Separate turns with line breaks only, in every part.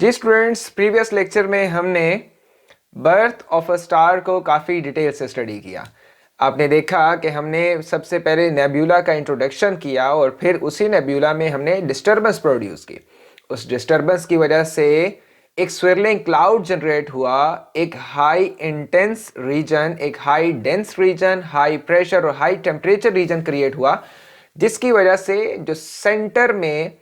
जी students, previous lecture में हमने birth of a star को काफ़ी डिटेल से स्टडी किया। आपने देखा कि हमने सबसे पहले नेब्यूला का इंट्रोडक्शन किया और फिर उसी नेब्यूला में हमने डिस्टर्बेंस प्रोड्यूस की। उस डिस्टर्बेंस की वजह से एक स्विरलिंग क्लाउड जनरेट हुआ, एक हाई इंटेंस रीजन, एक high dense region, high pressure और हाई टेम्परेचर रीजन क्रिएट हुआ, जिसकी वजह से जो सेंटर में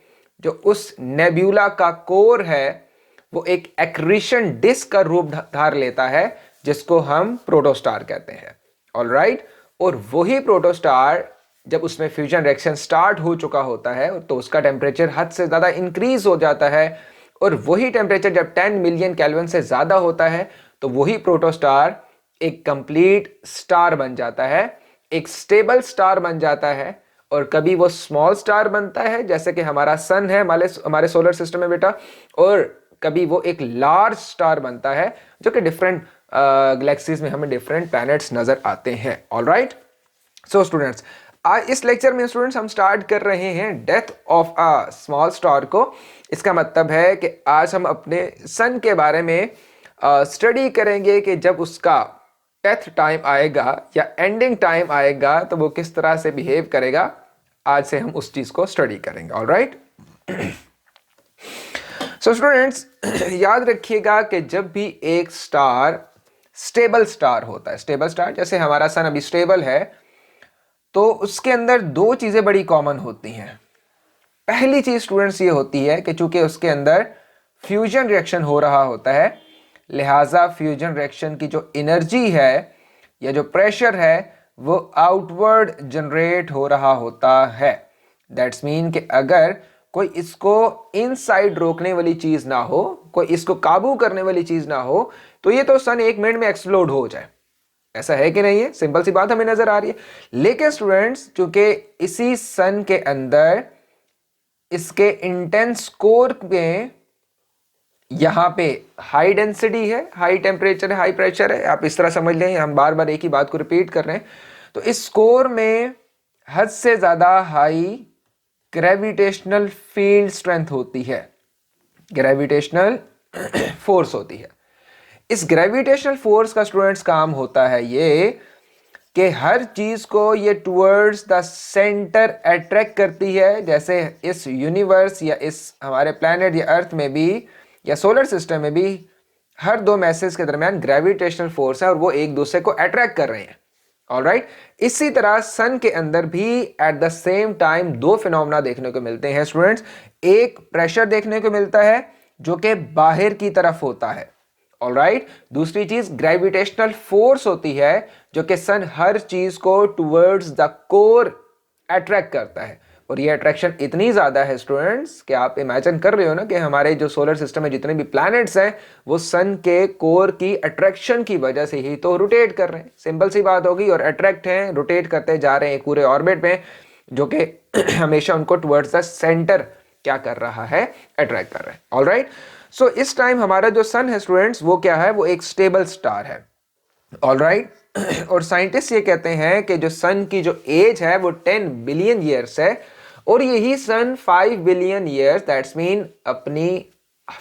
जो उस नेब्यूला का कोर है वो एक एक्रीशन डिस्क का रूप धार लेता है, जिसको हम प्रोटोस्टार कहते हैं। ऑलराइट, और वही प्रोटोस्टार जब उसमें फ्यूजन रिएक्शन स्टार्ट हो चुका होता है तो उसका टेम्परेचर हद से ज़्यादा इंक्रीज हो जाता है, और वही टेम्परेचर जब 10 मिलियन केल्विन से ज़्यादा होता है तो वही प्रोटोस्टार एक कंप्लीट स्टार बन जाता है, एक स्टेबल स्टार बन जाता है। और कभी वो स्मॉल स्टार बनता है जैसे कि हमारा सन है हमारे सोलर सिस्टम में बेटा, और कभी वो एक लार्ज स्टार बनता है, जो कि डिफरेंट गैलेक्सीज में हमें डिफरेंट प्लैनेट्स नजर आते हैं। ऑलराइट, सो स्टूडेंट्स, आज इस लेक्चर में स्टूडेंट्स हम स्टार्ट कर रहे हैं death of a small star को। इसका मतलब है कि आज हम अपने सन के बारे में स्टडी करेंगे कि जब उसका डेथ टाइम आएगा या एंडिंग टाइम आएगा तो वो किस तरह से बिहेव करेगा। आज से हम उस चीज को स्टडी करेंगे। ऑलराइट, सो स्टूडेंट्स, याद रखिएगा कि जब भी एक स्टार स्टेबल स्टार होता है, स्टेबल स्टार जैसे हमारा सन अभी स्टेबल है, तो उसके अंदर दो चीजें बड़ी कॉमन होती हैं। पहली चीज स्टूडेंट्स ये होती है कि चूंकि उसके अंदर फ्यूजन रिएक्शन हो रहा होता है, लिहाजा फ्यूजन रिएक्शन की जो एनर्जी है या जो प्रेशर है वो आउटवर्ड जनरेट हो रहा होता है। दैट्स मीन कि अगर कोई इसको इनसाइड रोकने वाली चीज ना हो, कोई इसको काबू करने वाली चीज ना हो, तो ये तो सन एक मिनट में एक्सप्लोड हो जाए। ऐसा है कि नहीं है? सिंपल सी बात हमें नजर आ रही है। लेकिन स्टूडेंट्स, चूंकि इसी सन के अंदर इसके इंटेंस कोर में यहां पे हाई डेंसिटी है, हाई टेम्परेचर है, हाई प्रेशर है, आप इस तरह समझ लें, हम बार बार एक ही बात को रिपीट कर रहे हैं। तो इस कोर में हद से ज्यादा हाई ग्रेविटेशनल फील्ड स्ट्रेंथ होती है, ग्रेविटेशनल फोर्स होती है। इस ग्रेविटेशनल फोर्स का स्टूडेंट्स काम होता है ये कि हर चीज को ये टुवर्ड्स द सेंटर अट्रैक्ट करती है। जैसे इस यूनिवर्स या इस हमारे प्लैनेट या अर्थ में भी या सोलर सिस्टम में भी हर दो मैसेज के दरमियान ग्रेविटेशनल फोर्स है और वो एक दूसरे को अट्रैक्ट कर रहे हैं। ऑलराइट, इसी तरह सन के अंदर भी एट द सेम टाइम दो फिनोमेना देखने को मिलते हैं स्टूडेंट्स। एक प्रेशर देखने को मिलता है जो कि बाहर की तरफ होता है। ऑलराइट, दूसरी चीज ग्रेविटेशनल फोर्स होती है जो कि सन हर चीज को टुवर्ड्स द कोर अट्रैक्ट करता है। और ये अट्रैक्शन इतनी ज्यादा है स्टूडेंट्स कि आप इमेजिन कर रहे हो ना कि हमारे जो सोलर सिस्टम में जितने भी प्लैनेट्स हैं वो सन के कोर की अट्रैक्शन की वजह से ही तो रोटेट कर रहे हैं। सिंपल सी बात होगी, और अट्रैक्ट हैं, रोटेट करते जा रहे हैं पूरे ऑर्बिट में, जो कि हमेशा उनको टुवर्ड्स द सेंटर क्या कर रहा है, अट्रैक्ट कर रहा है। ऑलराइट, सो इस टाइम हमारा जो सन है स्टूडेंट्स वो क्या है, वो एक स्टेबल स्टार है। ऑलराइट, और साइंटिस्ट ये कहते हैं कि जो सन की जो एज है वो 10 बिलियन ईयर्स है, और यही सन 5 बिलियन ईयर्स, दैट्स मीन अपनी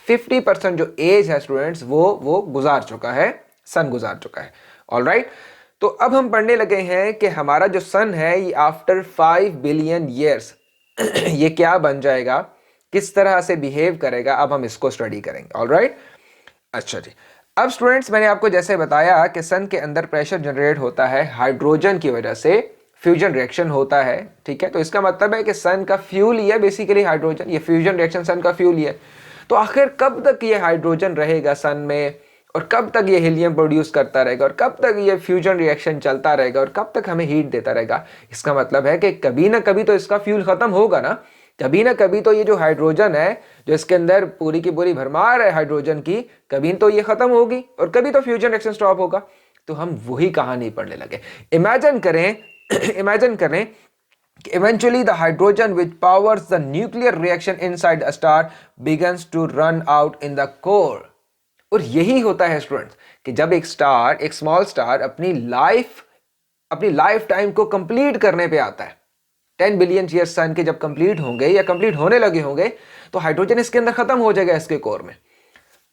50% जो एज है स्टूडेंट्स वो गुजार चुका है, सन गुजार चुका है। ऑलराइट, तो अब हम पढ़ने लगे हैं कि हमारा जो सन है ये आफ्टर 5 बिलियन ईयर्स ये क्या बन जाएगा, किस तरह से बिहेव करेगा, अब हम इसको स्टडी करेंगे। ऑलराइट, अच्छा जी, अब स्टूडेंट्स मैंने आपको जैसे बताया कि सन के अंदर प्रेशर जनरेट होता है हाइड्रोजन की वजह से, फ्यूजन रिएक्शन होता है। ठीक है, तो इसका मतलब है कि सन का फ्यूल ही है बेसिकली हाइड्रोजन, ये फ्यूजन रिएक्शन सन का फ्यूल ही है। तो आखिर कब तक ये हाइड्रोजन रहेगा सन में, और कब तक ये हीलियम प्रोड्यूस करता रहेगा, और कब तक ये फ्यूजन रिएक्शन चलता रहेगा, और कब तक हमें हीट देता रहेगा? इसका मतलब है कि कभी ना कभी तो इसका फ्यूल खत्म होगा ना, कभी ना कभी तो ये जो हाइड्रोजन है, जो इसके अंदर पूरी की पूरी भरमार है हाइड्रोजन की, कभी तो ये खत्म होगी और कभी तो फ्यूजन रिएक्शन स्टॉप होगा। तो हम वही कहानी पढ़ने लगे। इमेजिन करें इमेजिन करें कि eventually the hydrogen which powers the nuclear reaction inside a star begins to run out in the core। और यही होता है स्टूडेंट्स कि जब एक स्टार, एक स्मॉल स्टार अपनी लाइफ टाइम को कंप्लीट करने पे आता है, 10 बिलियन ईयर सन के जब कंप्लीट होंगे या कंप्लीट होने लगे होंगे, तो हाइड्रोजन इसके अंदर खत्म हो जाएगा इसके कोर में।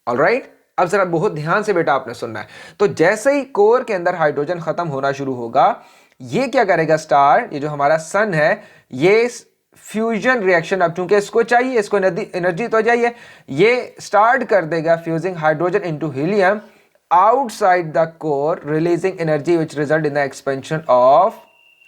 ऑलराइट, अब जरा बहुत ध्यान से बेटा आपने सुनना है। तो जैसे ही कोर के अंदर हाइड्रोजन खत्म होना शुरू होगा, ये क्या करेगा स्टार, ये जो हमारा सन है, ये फ्यूजन रिएक्शन, अब चूंकि इसको चाहिए, इसको एनर्जी तो चाहिए, ये स्टार्ट कर देगा fusing hydrogen into helium outside the core, releasing energy which result in the expansion of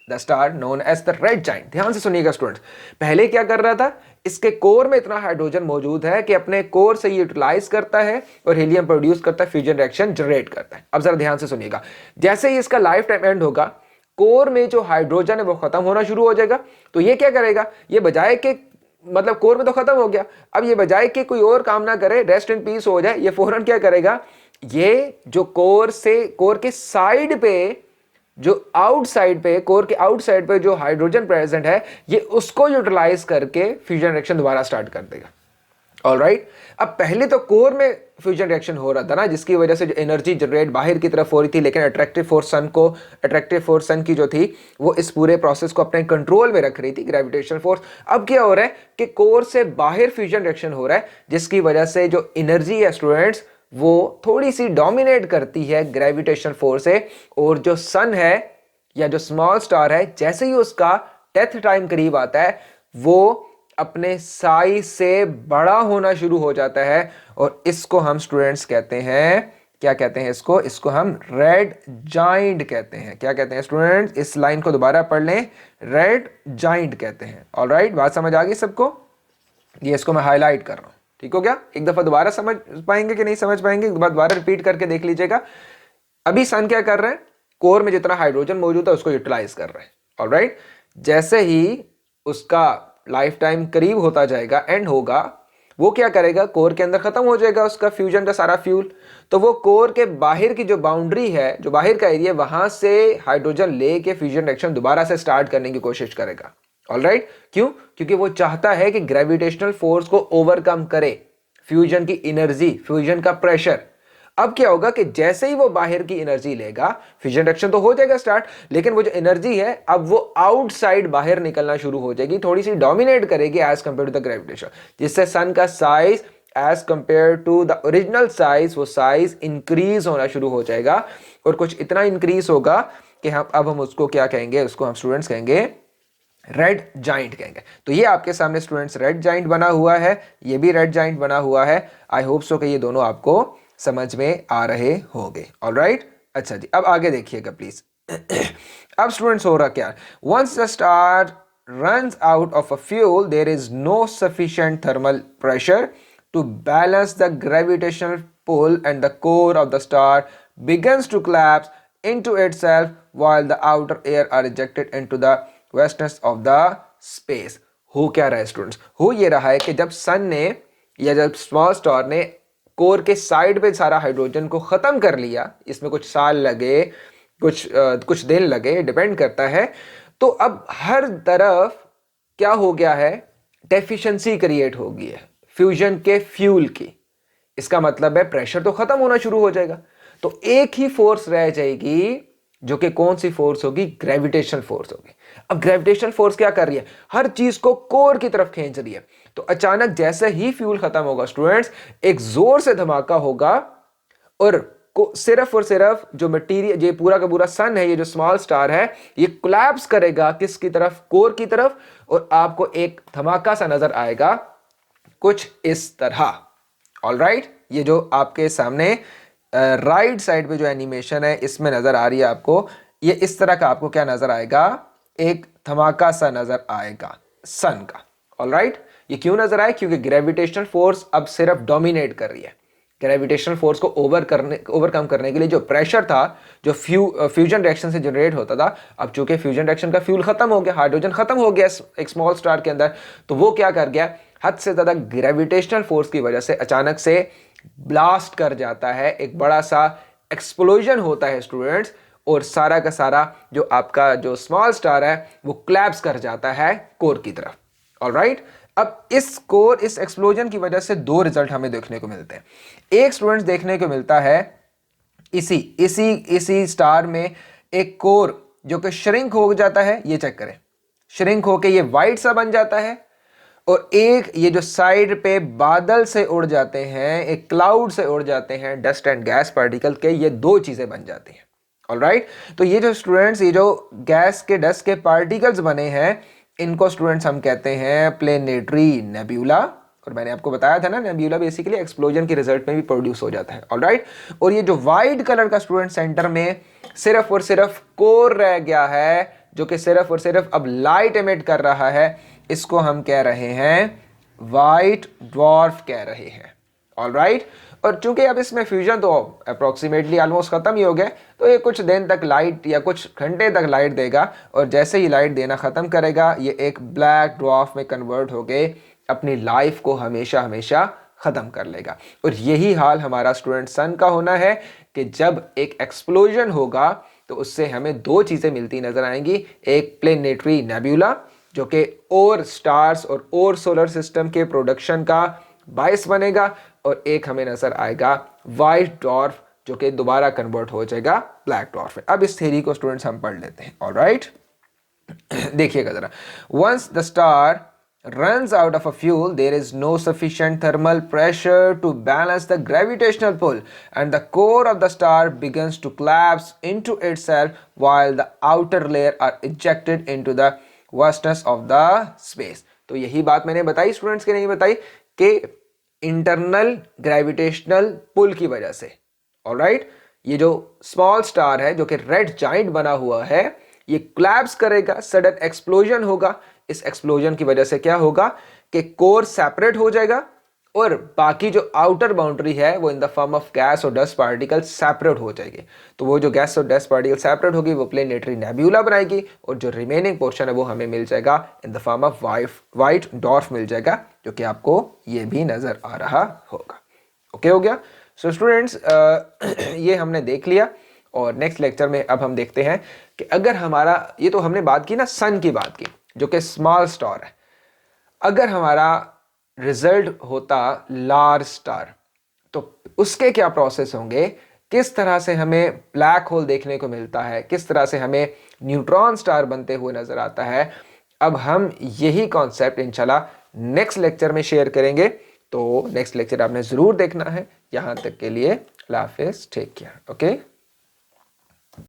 the star known as the red giant. ध्यान से सुनिएगा स्टूडेंट्स, पहले क्या कर रहा था, इसके कोर में इतना हाइड्रोजन मौजूद है कि अपने कोर से यूटिलाइज करता है और हीलियम प्रोड्यूस करता है, फ्यूजन रिएक्शन जनरेट करता है। अब जरा ध्यान से सुनिएगा, जैसे ही इसका लाइफ टाइम एंड होगा, कोर में जो हाइड्रोजन है वो खत्म होना शुरू हो जाएगा। तो ये क्या करेगा, ये बजाय के, मतलब कोर में तो खत्म हो गया, अब ये बजाय के कोई और काम ना करे, रेस्ट इन पीस हो जाए, ये फौरन क्या करेगा, ये जो कोर के साइड पे, जो आउटसाइड पे, कोर के आउटसाइड पे जो हाइड्रोजन प्रेजेंट है, ये उसको यूटिलाइज करके फ्यूजन रिएक्शन दोबारा स्टार्ट कर देगा। ऑलराइट, अब पहले तो कोर में फ्यूजन रिएक्शन हो रहा था ना, जिसकी वजह से जो एनर्जी जनरेट बाहर की तरफ हो रही थी, लेकिन अट्रैक्टिव फोर्स सन की जो थी वो इस पूरे प्रोसेस को अपने कंट्रोल में रख रही थी, ग्रेविटेशनल फोर्स। अब क्या हो रहा है कि कोर से बाहर फ्यूजन रिएक्शन हो रहा है, जिसकी वजह से जो एनर्जी है स्टूडेंट्स, वो थोड़ी सी डोमिनेट करती है ग्रेविटेशनल फोर्स से, और जो सन है या जो स्मॉल स्टार है, जैसे ही उसका डेथ टाइम करीब आता है, वो अपने साइज से बड़ा होना शुरू हो जाता है, और इसको हम स्टूडेंट्स कहते हैं, क्या कहते हैं इसको हम रेड जाइंट कहते हैं। क्या कहते हैं स्टूडेंट्स, इस लाइन को दोबारा पढ़ लें, रेड जाइंट कहते हैं। ऑलराइट, बात समझ आ गई सबको, ये इसको मैं हाईलाइट कर रहा हूं, ठीक हो गया। एक दफा दोबारा समझ पाएंगे कि नहीं समझ पाएंगे, दोबारा रिपीट करके देख लीजिएगा। अभी सन क्या कर रहे हैं, कोर में जितना हाइड्रोजन मौजूद है उसको यूटिलाइज कर रहे हैं। ऑलराइट, जैसे ही उसका लाइफ टाइम करीब होता जाएगा, एंड होगा, वो क्या करेगा, कोर के अंदर खत्म हो जाएगा उसका फ्यूजन का सारा फ्यूल, तो वो कोर के बाहर की जो बाउंड्री है, जो बाहर का एरिया, वहां से हाइड्रोजन लेके फ्यूजन रिएक्शन दोबारा से स्टार्ट करने की कोशिश करेगा। ऑलराइट, क्यों, क्योंकि वो चाहता है कि ग्रेविटेशनल फोर्स को ओवरकम करे, फ्यूजन की एनर्जी, फ्यूजन का प्रेशर। अब क्या होगा कि जैसे ही वो बाहर की एनर्जी लेगा, फ्यूजन रिएक्शन तो हो जाएगा स्टार्ट, लेकिन वो जो एनर्जी है अब वो आउटसाइड बाहर निकलना शुरू हो जाएगी, थोड़ी सी डोमिनेट करेगी as compare to the gravitation, जिससे सन का size as compare to the original size, वो साइज इंक्रीज होना शुरू हो जाएगा, और कुछ इतना इंक्रीज होगा कि हम उसको क्या कहेंगे, उसको हम स्टूडेंट्स कहेंगे रेड जाइंट कहेंगे। तो ये आपके सामने स्टूडेंट्स रेड जाइंट बना हुआ है, ये भी रेड जाइंट बना हुआ है। आई होप सो कि ये दोनों आपको समझ में आ रहे होंगे। ऑलराइट, अच्छा जी, अब आगे देखिएगा प्लीज। अब स्टूडेंट्स हो रहा क्या, once the star runs out of a fuel, there is no sufficient thermal pressure to balance the gravitational pull, and the core of the star begins to collapse into itself while the outer air are ejected into the vastness of the space। हो क्या रहा है students, हो ये रहा है कि जब सन ने या जब स्मॉल स्टार ने कोर के साइड पे सारा हाइड्रोजन को खत्म कर लिया, इसमें कुछ साल लगे, कुछ दिन लगे, डिपेंड करता है, तो अब हर तरफ क्या हो गया है, डेफिशिएंसी क्रिएट हो गई है फ्यूजन के फ्यूल की। इसका मतलब है प्रेशर तो खत्म होना शुरू हो जाएगा, तो एक ही फोर्स रह जाएगी, जो कि कौन सी फोर्स होगी, ग्रेविटेशनल फोर्स होगी। अब ग्रेविटेशनल फोर्स क्या कर रही है, हर चीज को कोर की तरफ खींच रही है। तो अचानक जैसे ही फ्यूल खत्म होगा स्टूडेंट्स, एक जोर से धमाका होगा, और सिर्फ और सिर्फ जो मटेरियल, ये पूरा का पूरा सन है, ये जो स्मॉल स्टार है, ये कोलैप्स करेगा किसकी तरफ, कोर की तरफ, और आपको एक धमाका सा नजर आएगा कुछ इस तरह। ऑलराइट, ये जो आपके सामने राइट साइड पे जो एनिमेशन है इसमें नजर आ रही है आपको, ये इस तरह का आपको क्या नजर आएगा, एक धमाका सा नजर आएगा सन का। ऑलराइट, ये क्यों नजर आए, क्योंकि ग्रेविटेशनल फोर्स अब सिर्फ डोमिनेट कर रही है। ग्रेविटेशनल फोर्स को ओवरकम करने के लिए जो प्रेशर था, जो फ्यूजन रिएक्शन से जनरेट होता था, अब चूंकि फ्यूजन रिएक्शन का फ्यूल खत्म हो गया, हाइड्रोजन खत्म हो गया एक स्मॉल स्टार के अंदर, तो वो क्या कर गया, हद से ज्यादा ग्रेविटेशनल फोर्स की वजह से अचानक से ब्लास्ट कर जाता है, एक बड़ा सा एक्सप्लोजन होता है स्टूडेंट्स, और सारा का सारा जो आपका जो स्मॉल स्टार है वो कोलैप्स कर जाता है कोर की तरफ। ऑलराइट, अब इस एक्सप्लोजन की वजह से दो रिजल्ट हमें देखने को मिलते हैं। एक स्टूडेंट्स देखने को मिलता है इसी स्टार में एक कोर जो कि श्रिंक हो जाता है, ये चेक करें, श्रिंक होके ये वाइट सा बन जाता है, और एक ये जो साइड पे बादल से उड़ जाते हैं, एक क्लाउड से उड़ जाते हैं डस्ट एंड गैस पार्टिकल के, ये दो चीजें बन जाती हैं। ऑलराइट, तो ये जो स्टूडेंट्स ये जो गैस के डस्ट के पार्टिकल्स बने हैं, इनको स्टूडेंट्स हम कहते हैं प्लेनेटरी नेब्यूला। और मैंने आपको बताया था ना, नेब्यूला बेसिकली एक्सप्लोजन के रिजल्ट में भी प्रोड्यूस हो जाता है। ऑलराइट, और ये जो वाइट कलर का स्टूडेंट सेंटर में सिर्फ और सिर्फ कोर रह गया है, जो कि सिर्फ और सिर्फ अब लाइट एमिट कर रहा है, इसको हम कह रहे हैं वाइट ड्वार्फ कह रहे हैं। ऑलराइट, और चूंकि अब इसमें फ्यूजन तो अप्रोक्सीमेटली ऑलमोस्ट खत्म ही हो गया, तो ये कुछ दिन तक लाइट या कुछ घंटे तक लाइट देगा, और जैसे ही लाइट देना खत्म करेगा ये एक ब्लैक ड्वार्फ में कन्वर्ट होके अपनी लाइफ को हमेशा हमेशा खत्म कर लेगा। और यही हाल हमारा स्टूडेंट सन का होना है कि जब एक एक्सप्लोजन होगा तो उससे हमें दो चीजें मिलती नजर आएंगी, एक प्लेनेटरी नेब्यूला जो कि और स्टार्स और सोलर सिस्टम के प्रोडक्शन का बायस बनेगा, और एक हमें नजर आएगा वाइट डॉर्फ जो कि दोबारा कन्वर्ट हो जाएगा ब्लैक डॉर्फ में। अब इस थ्योरी को स्टूडेंट्स हम पढ़ लेते हैं। ऑलराइट, देखिएगा जरा, once the star runs out of a fuel, there is no sufficient thermal pressure to balance the gravitational pull, and the core of the star begins to collapse into itself while the outer layer are ejected into the vastness of the space। तो यही बात मैंने बताई students की नहीं बताई कि internal gravitational pull की वजह से, ऑलराइट, ये जो स्मॉल स्टार है जो कि रेड जाइंट बना हुआ है, ये कोलैप्स करेगा, सडन एक्सप्लोजन होगा। इस एक्सप्लोजन की वजह से क्या होगा कि कोर सेपरेट हो जाएगा, और बाकी जो आउटर बाउंड्री है वो इन द फॉर्म ऑफ गैस और डस्ट पार्टिकल सेपरेट हो जाएगी। तो वो जो गैस और डस्ट पार्टिकल सेपरेट होगी वो प्लेनेटरी नेब्यूला बनाएगी, और जो रिमेनिंग पोर्शन है वो हमें मिल जाएगा in the form of white dwarf मिल जाएगा, जो कि आपको ये भी नजर आ रहा होगा। ओके हो गया। सो स्टूडेंट्स ये हमने देख लिया, और नेक्स्ट लेक्चर में अब हम देखते हैं कि अगर हमारा, ये तो हमने बात की ना सन की बात की जो कि स्मॉल स्टार है, अगर हमारा रिजल्ट होता लार्ज स्टार तो उसके क्या प्रोसेस होंगे, किस तरह से हमें ब्लैक होल देखने को मिलता है, किस तरह से हमें न्यूट्रॉन स्टार बनते हुए नजर आता है। अब हम यही कॉन्सेप्ट इंशाल्लाह नेक्स्ट लेक्चर में शेयर करेंगे, तो नेक्स्ट लेक्चर आपने जरूर देखना है। यहां तक के लिए अल्लाह हाफिज़, टेक केयर। ओके।